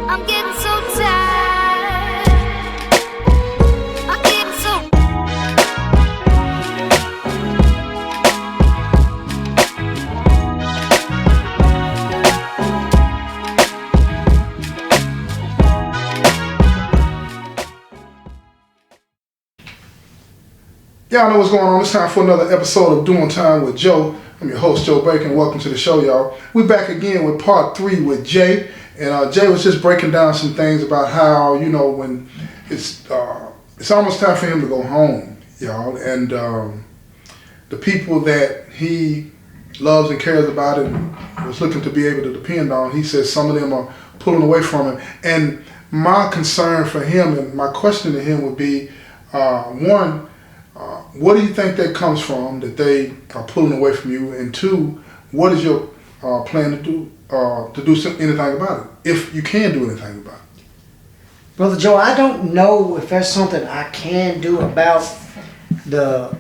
I'm getting so tired. I'm getting so. Y'all know what's going on. It's time for another episode of Doing Time with Joe. I'm your host, Joe Bacon. Welcome to the show, y'all. We're back again with part 3 with Jay. And Jay was just breaking down some things about how, you know, when it's almost time for him to go home, y'all. And the people that he loves and cares about and was looking to be able to depend on, he says some of them are pulling away from him. And my concern for him and my question to him would be, one, what do you think that comes from, that they are pulling away from you? And two, what is your plan to do anything about it, if you can do anything about it? Brother Joe, I don't know if there's something I can do about the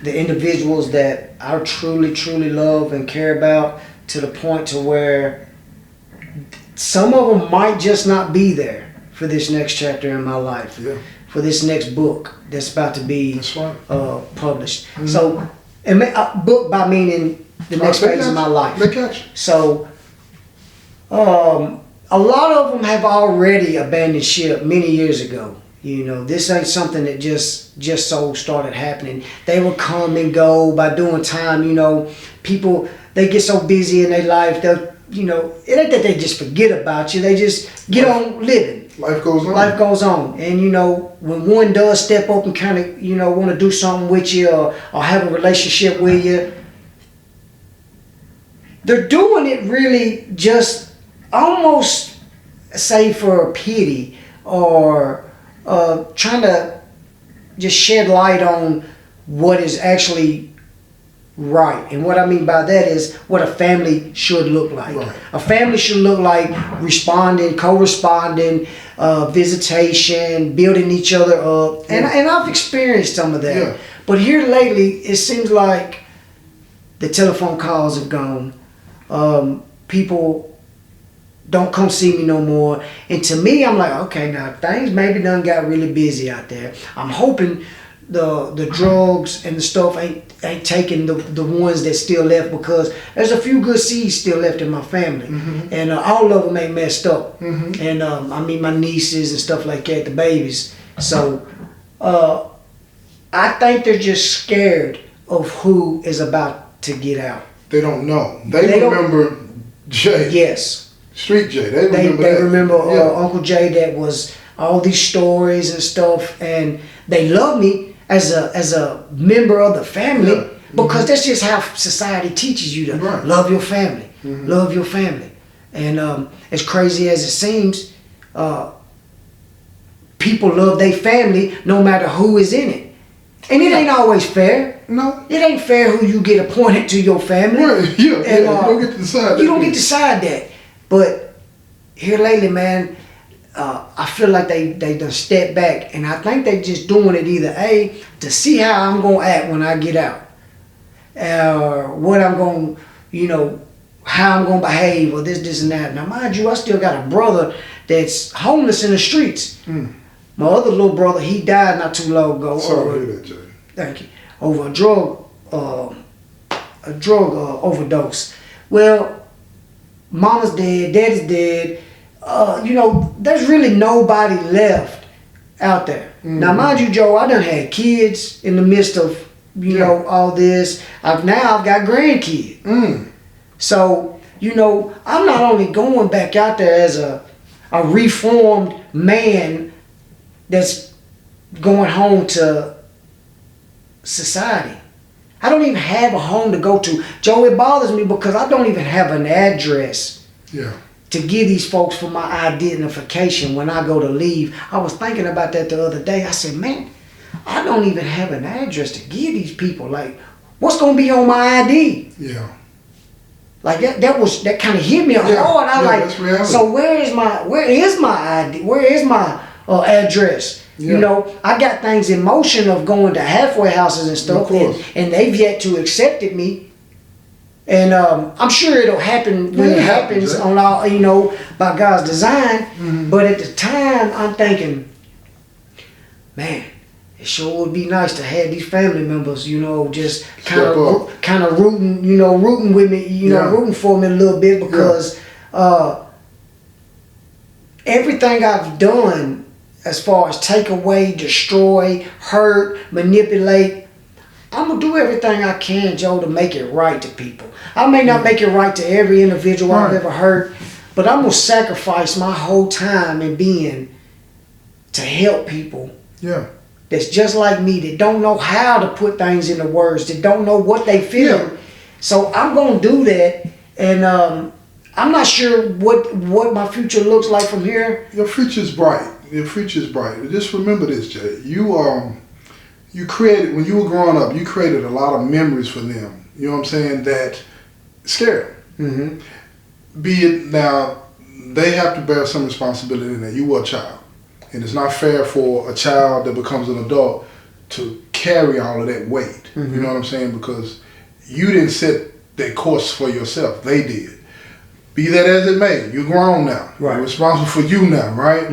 individuals that I truly love and care about, to the point to where some of them might just not be there for this next chapter in my life. Yeah. For this next book that's about to be published. Mm-hmm. So, and book by meaning the next phase of my life. Look at you. So, a lot of them have already abandoned ship many years ago. You know, this ain't something that just so started happening. They will come and go by doing time. You know, people, they get so busy in their life, they'll, you know, it ain't that they just forget about you. They just get on living. Life goes on. Life goes on. And, you know, when one does step up and kind of, you know, want to do something with you or have a relationship with you, they're doing it really just almost, say, for pity or trying to just shed light on what is actually right. And what I mean by that is what a family should look like. Right. A family should look like responding, corresponding, visitation, building each other up. Yeah. And I've experienced some of that. Yeah. But here lately, it seems like the telephone calls have gone. People don't come see me no more. And to me, I'm like, okay, now things maybe done got really busy out there. I'm hoping the drugs and the stuff ain't taking the ones that still left, because there's a few good seeds still left in my family. Mm-hmm. And all of them ain't messed up. Mm-hmm. And I mean, my nieces and stuff like that, the babies. So I think they're just scared of who is about to get out. They don't know. They remember Jay. Yes. Street Jay. They remember They that. remember Yeah. Uncle Jay, that was all these stories and stuff, and they love me as a member of the family. Yeah. Because that's just how society teaches you to love your family. Mm-hmm. Love your family. And as crazy as it seems, people love their family no matter who is in it. And it ain't always fair. No. It ain't fair who you get appointed to your family. Right. Yeah, and, you don't get to decide that. You don't get to decide that. But here lately, man, I feel like they done stepped back, and I think they just doing it either A, to see how I'm going to act when I get out, or what I'm going to, you know, how I'm going to behave, or this and that. Now, mind you, I still got a brother that's homeless in the streets. Mm. My other little brother, he died not too long ago. Sorry to hear that, Jay. Thank you. Over a drug overdose. Well, mama's dead, daddy's dead. You know, there's really nobody left out there. Mm-hmm. Now, mind you, Joe, I done had kids in the midst of, you know, all this. I've got grandkids. Mm. So, you know, I'm not only going back out there as a reformed man that's going home to society. I don't even have a home to go to. Joe, it bothers me because I don't even have an address. Yeah. To give these folks for my identification when I go to leave. I was thinking about that the other day. I said, man, I don't even have an address to give these people. Like, what's gonna be on my ID? Yeah. Like that kind of hit me hard. I was like, so where is my ID? Where is my address? Yeah. You know, I got things in motion of going to halfway houses and stuff, and they've yet to accept me. And I'm sure it'll happen when it happens on all, by God's design. But at the time, I'm thinking, man, it sure would be nice to have these family members, just kind of rooting with me, rooting for me a little bit, because everything I've done as far as take away, destroy, hurt, manipulate, I'm going to do everything I can, Joe, to make it right to people. I may not make it right to every individual I've ever hurt, but I'm going to sacrifice my whole time and being to help people. Yeah. That's just like me, that don't know how to put things into words, that don't know what they feel. Yeah. So I'm going to do that, and I'm not sure what my future looks like from here. Your future's bright. Your future's bright. Just remember this, Jay. You created, when you were growing up, you created a lot of memories for them. You know what I'm saying? That scared them. Be it now, they have to bear some responsibility in that. You were a child. And it's not fair for a child that becomes an adult to carry all of that weight. You know what I'm saying? Because you didn't set that course for yourself. They did. Be that as it may, you're grown now. Right. You're responsible for you now, right?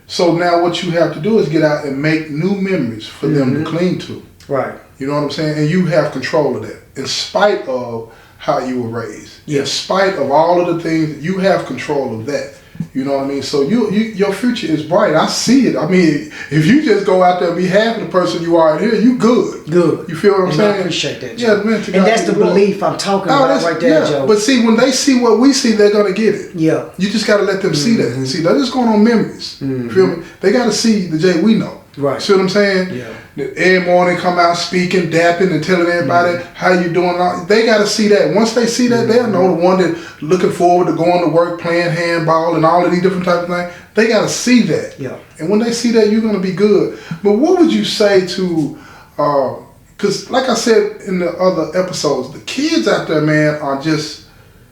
So now what you have to do is get out and make new memories for them to cling to. Right. You know what I'm saying? And you have control of that. In spite of how you were raised. In spite of all of the things, you have control of that. You know what I mean? So your future is bright. I see it. I mean, if you just go out there and be half of the person you are here, you good. Good. You feel what I'm saying? I appreciate that, Joe. Yeah, man. And that's the belief I'm talking about right there, Joe. But see, when they see what we see, they're going to get it. Yeah. You just got to let them see that. See, they're just going on memories. You feel me? They got to see the Jay we know. Right. See what I'm saying? Yeah. Every morning come out speaking, dapping, and telling everybody how you doing. They got to see that. Once they see that, they'll know the one that looking forward to going to work, playing handball, and all of these different types of things. They got to see that. Yeah. And when they see that, you're going to be good. But what would you say to, because like I said in the other episodes, the kids out there, man, are just,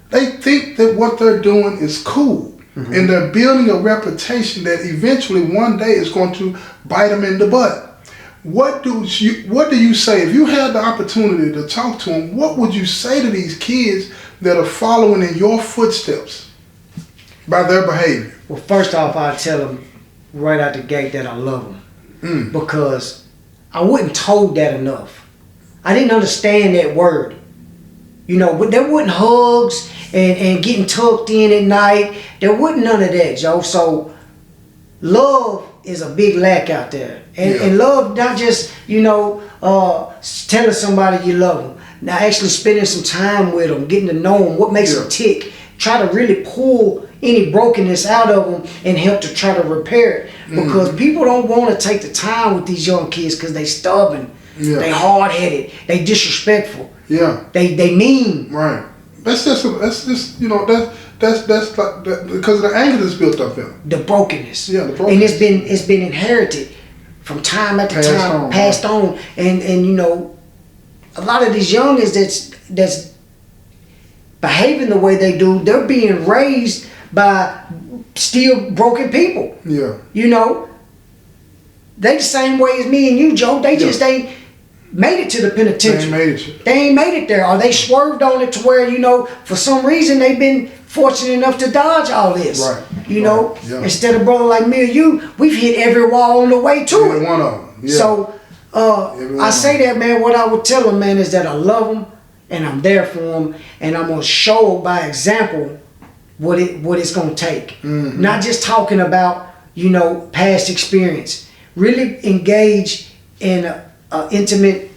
they think that what they're doing is cool. And they're building a reputation that eventually one day is going to bite them in the butt. What do you say, if you had the opportunity to talk to them, what would you say to these kids that are following in your footsteps by their behavior? Well, first off, I'd tell them right out the gate that I love them. Because I wasn't told that enough. I didn't understand that word. But there wasn't hugs and getting tucked in at night. There wasn't none of that, Joe. So love is a big lack out there. And love not just, telling somebody you love them. Now actually spending some time with them, getting to know them, what makes them tick. Try to really pull any brokenness out of them and help to try to repair it. Because people don't want to take the time with these young kids because they stubborn. Yeah. They hard-headed. They disrespectful. Yeah. They mean. Right. That's just that's like because of the anger that's built up in them. The brokenness. Yeah, the brokenness. And it's been inherited from time after time, passed on. And a lot of these youngins that's behaving the way they do, they're being raised by still broken people. Yeah. They the same way as me and you, Joe. They just ain't made it to the penitentiary. They ain't made it there. Or they swerved on it to where, for some reason they've been fortunate enough to dodge all this. Right. Yeah. Instead of brother like me or you, we've hit every wall on the way to it. One of them. Yeah. So I say that, man, what I would tell them, man, is that I love them and I'm there for them and I'm going to show by example what it's going to take. Not just talking about, past experience. Really engage in an intimate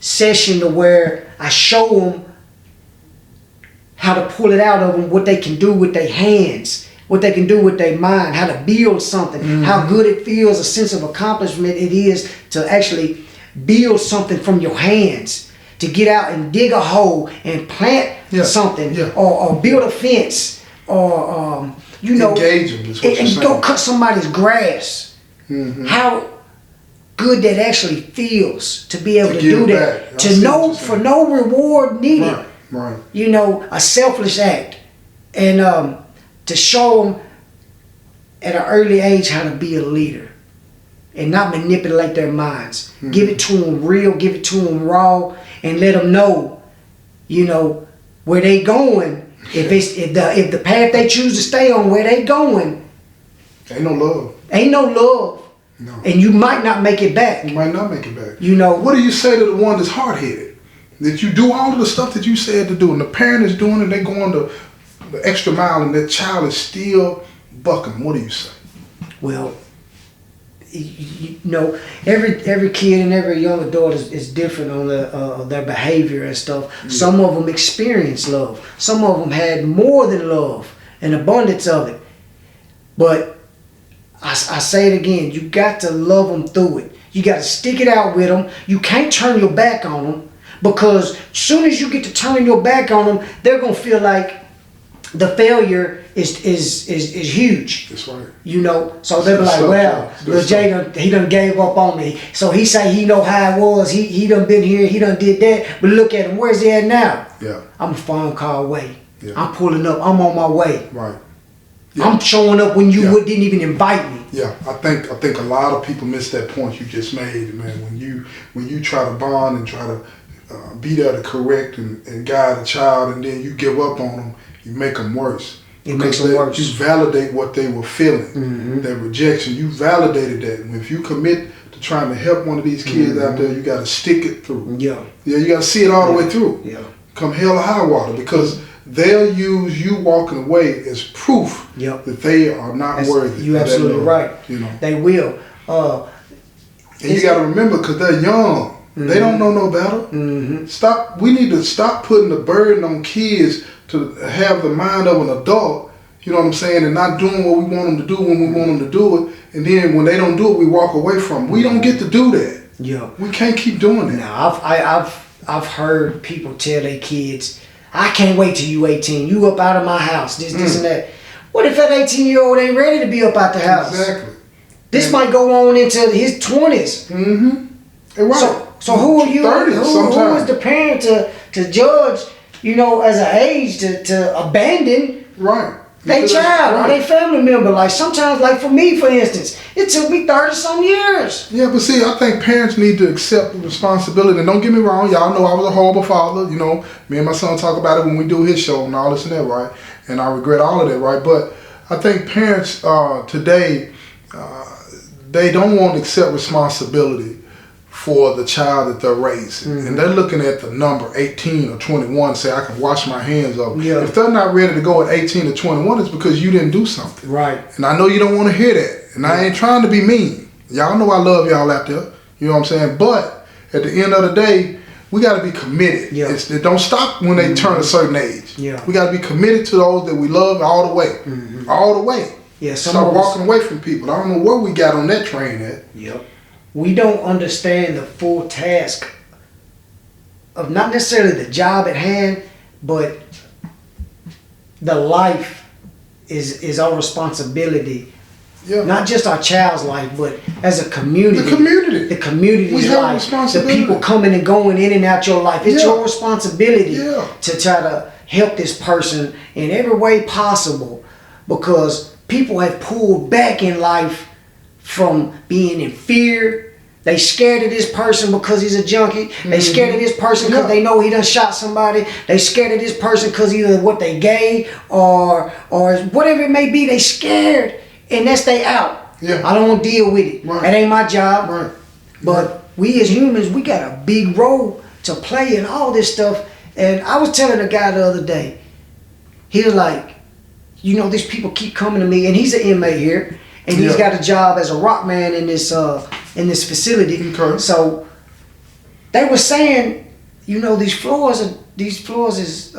session to where I show them how to pull it out of them, what they can do with their hands, what they can do with their mind, how to build something, how good it feels, a sense of accomplishment it is to actually build something from your hands, to get out and dig a hole and plant something, or build a fence, or engage them, is what and go cut somebody's grass. How good that actually feels to be able to do that, to know for no reward needed. Right. A selfless act, and to show them at an early age how to be a leader and not manipulate their minds. Give it to them real, give it to them raw, and let them know, where they going, if the path they choose to stay on, where they going, ain't no love. Ain't no love. No. And you might not make it back. You might not make it back. You know. What do you say to the one that's hard-headed? That you do all of the stuff that you said to do, and the parent is doing it, they going the extra mile, and that child is still bucking. What do you say? Well, you know, every kid and every young adult is different on their behavior and stuff. Yeah. Some of them experience love. Some of them had more than love, an abundance of it. But I say it again, you got to love them through it. You got to stick it out with them. You can't turn your back on them, because as soon as you get to turning your back on them, they're gonna feel like the failure is huge. That's right. You know, so they'll be like, well, Lil J he done gave up on me. So he say he know how it was. He done been here. He done did that. But look at him. Where's he at now? Yeah. I'm a phone call away. Yeah. I'm pulling up. I'm on my way. Right. Yeah. I'm showing up when you didn't even invite me. Yeah, I think a lot of people miss that point you just made, man. When you try to bond and try to be there to correct and guide a child, and then you give up on them, you make them worse. It makes them worse. You validate what they were feeling, that rejection. You validated that. And if you commit to trying to help one of these kids out there, you got to stick it through. Yeah. Yeah, you got to see it all the way through. Yeah. Come hell or high water, because they'll use you walking away as proof that they are not worthy. You're absolutely right. You know, they will. And you got to remember, because they're young, they don't know no better. Stop. We need to stop putting the burden on kids to have the mind of an adult. You know what I'm saying, and not doing what we want them to do when we want them to do it. And then when they don't do it, we walk away from them. We don't get to do that. Yeah. We can't keep doing that. Now, I've heard people tell their kids, I can't wait till you 18. You up out of my house. This and that. What if that 18-year-old ain't ready to be up out the house? Exactly. This might go on into his 20s. Right. So who are you? 30s who is the parent to judge? You know, as an age to abandon their child or their family member. Like sometimes, like for me, for instance, it took me 30-some years. Yeah, but see, I think parents need to accept the responsibility. And don't get me wrong, y'all know I was a horrible father. You know, me and my son talk about it when we do his show and all this and that, right? And I regret all of that, right? But I think parents today, they don't want to accept responsibility for the child that they're raising. And they're looking at the number 18 or 21, say, I can wash my hands of them. Yeah. If they're not ready to go at 18 or 21, it's because you didn't do something. Right. And I know you don't want to hear that. And I ain't trying to be mean. Y'all know I love y'all out there. You know what I'm saying? But at the end of the day, we got to be committed. Yeah. It don't stop when they turn a certain age. Yeah. We got to be committed to those that we love all the way. All the way. Yeah. Stop walking away from people. I don't know where we got on that train at. Yep. We don't understand the full task of not necessarily the job at hand, but the life is our responsibility. Yeah. Not just our child's life, but as a community. The community. The community's life. The people coming and going in and out your life. It's your responsibility to try to help this person in every way possible, because people have pulled back in life from being in fear. They scared of this person because he's a junkie. They scared of this person because they know he done shot somebody. They scared of this person because either what they gay or whatever it may be. They scared, and that's they out. Yeah. I don't want to deal with it. Right. That ain't my job. Right. But we as humans, we got a big role to play in all this stuff. And I was telling a guy the other day, he was like, you know, these people keep coming to me, and he's an inmate here. And he's got a job as a rock man in this facility. Okay. So they were saying, you know, these floors is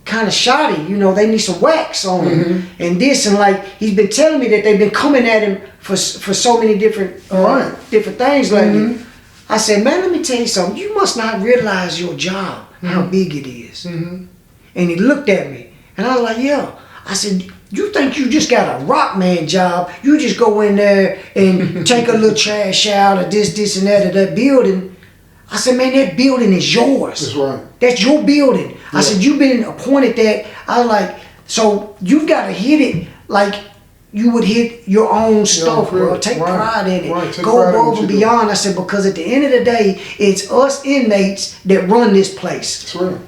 kind of shoddy. You know, they need some wax on them and this, and like he's been telling me that they've been coming at him for so many different things lately. I said, man, let me tell you something. You must not realize your job, how big it is. And he looked at me, and I was like, yeah. I said, you think you just got a rock man job? You just go in there and take a little trash out of this and that of that building. I said, man, that building is yours. That's right. That's your building. I said, you've been appointed that. I was like, so you've got to hit it like you would hit your own stuff, bro. Take pride in it. Go above and beyond. I said, because at the end of the day, it's us inmates that run this place. That's right.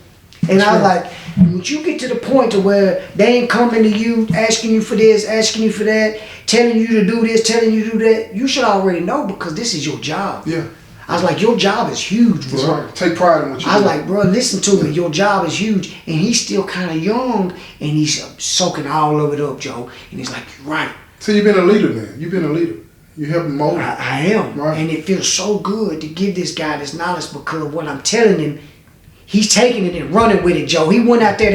And I was right. like, when you get to the point to where they ain't coming to you, asking you for this, asking you for that, telling you to do this, telling you to do that, you should already know because this is your job. Yeah. I was like, your job is huge, bro. That's right. Take pride in what you do. I was like, bro, listen to me. Your job is huge. And he's still kind of young, and he's soaking all of it up, Joe. And he's like, you're right. So you've been a leader then. You've been a leader. You help him mold. I am. Right. And it feels so good to give this guy this knowledge because of what I'm telling him. He's taking it and running with it, Joe. He went out there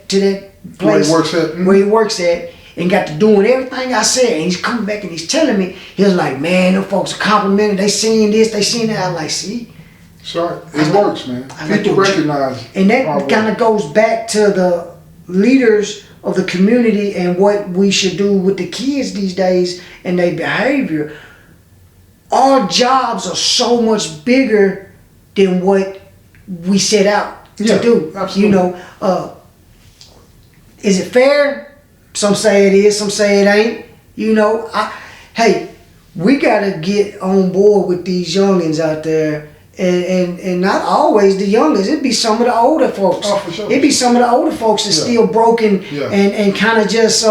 to that place where he works at and got to doing everything I said. And he's coming back and he's telling me, he was like, man, them folks are complimenting. They seeing this, they seeing that. I'm like, see? That's right. It works, man. People recognize it. And that kind of goes back to the leaders of the community and what we should do with the kids these days and their behavior. Our jobs are so much bigger than what we set out to do. Absolutely. You know, is it fair? Some say it is, some say it ain't. You know, hey, we gotta get on board with these youngins out there, and not always the youngins. It'd be some of the older folks. Oh, for sure. It'd be some of the older folks that's still broken and kind of just.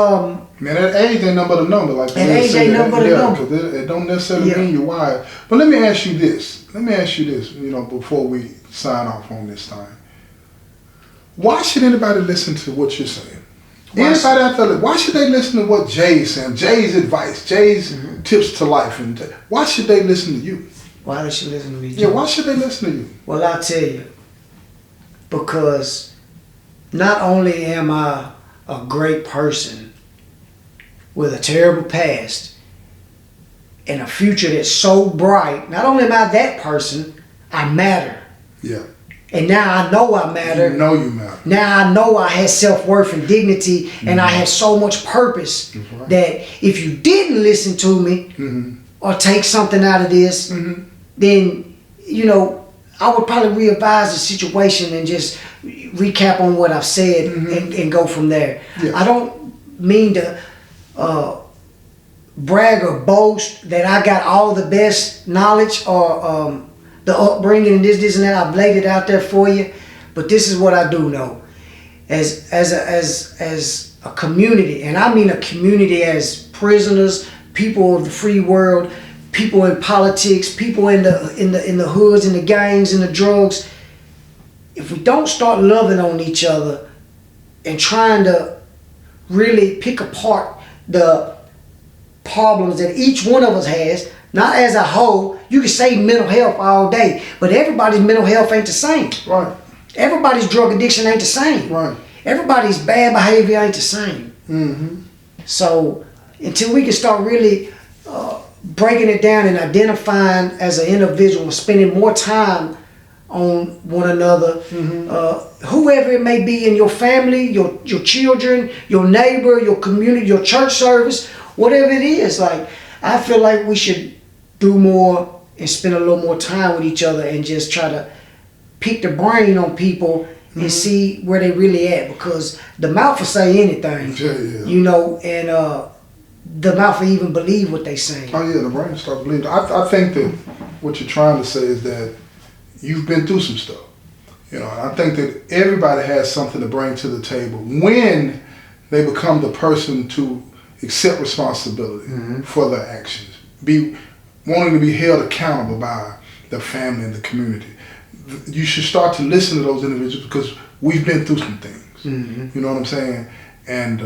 Man, that age ain't number the number. Like that age ain't number the number. Because it don't necessarily mean you're wise. But let me ask you this. You know, before we sign off on this time. Why should anybody listen to what you're saying? Anybody out there, why should they listen to what Jay's saying? Jay's advice, Jay's tips to life. And why should they listen to you? Why they should listen to me? Yeah, why should they listen to you? Well, I'll tell you. Because not only am I a great person with a terrible past and a future that's so bright, not only am I that person, I matter. Yeah. And now I know I matter. You know you matter. Now I know I have self-worth and dignity, and I have so much purpose that if you didn't listen to me or take something out of this, then, you know, I would probably readvise the situation and just recap on what I've said and go from there. Yeah. I don't mean to brag or boast that I got all the best knowledge or the upbringing and this and that. I've laid it out there for you, but this is what I do know. As a community, and I mean a community as prisoners, people of the free world, people in politics, people in the hoods, in the gangs, in the drugs. If we don't start loving on each other and trying to really pick apart the problems that each one of us has, not as a whole. You can say mental health all day, but everybody's mental health ain't the same. Right. Everybody's drug addiction ain't the same. Right. Everybody's bad behavior ain't the same. So until we can start really breaking it down and identifying as an individual and spending more time on one another, whoever it may be in your family, your children, your neighbor, your community, your church service, whatever it is, like I feel like we should do more and spend a little more time with each other and just try to pick the brain on people and see where they really at, because the mouth will say anything, you know, and the mouth will even believe what they say. Oh yeah, the brain start believing. I think that what you're trying to say is that you've been through some stuff. You know, I think that everybody has something to bring to the table when they become the person to accept responsibility for their actions. Be wanting to be held accountable by the family and the community. You should start to listen to those individuals because we've been through some things. You know what I'm saying? And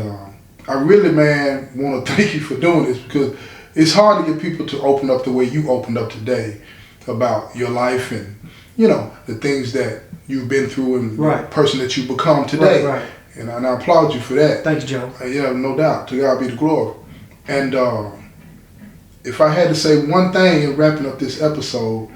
I really, man, want to thank you for doing this, because it's hard to get people to open up the way you opened up today about your life and, you know, the things that you've been through and the person that you become today. Right. And I applaud you for that. Thank you, Joe. Yeah, no doubt. To God be the glory. And if I had to say one thing in wrapping up this episode,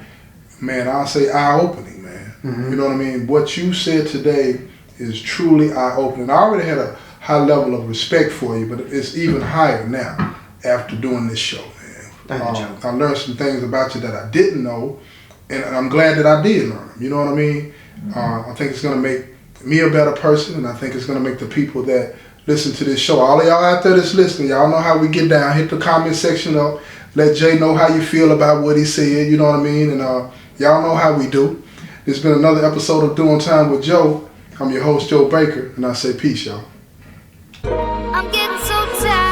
man, I'll say eye-opening, man. You know what I mean? What you said today is truly eye-opening. I already had a high level of respect for you, but it's even higher now after doing this show, man. Thank you, Joe. I learned some things about you that I didn't know, and I'm glad that I did learn them. You know what I mean? I think it's going to make me a better person, and I think it's going to make the people that listen to this show, all of y'all out there that's listening, y'all know how we get down. Hit the comment section up. Let Jay know how you feel about what he said, you know what I mean? And y'all know how we do. It's been another episode of Doing Time with Joe. I'm your host, Joe Baker, and I say peace, y'all. I'm getting so tired.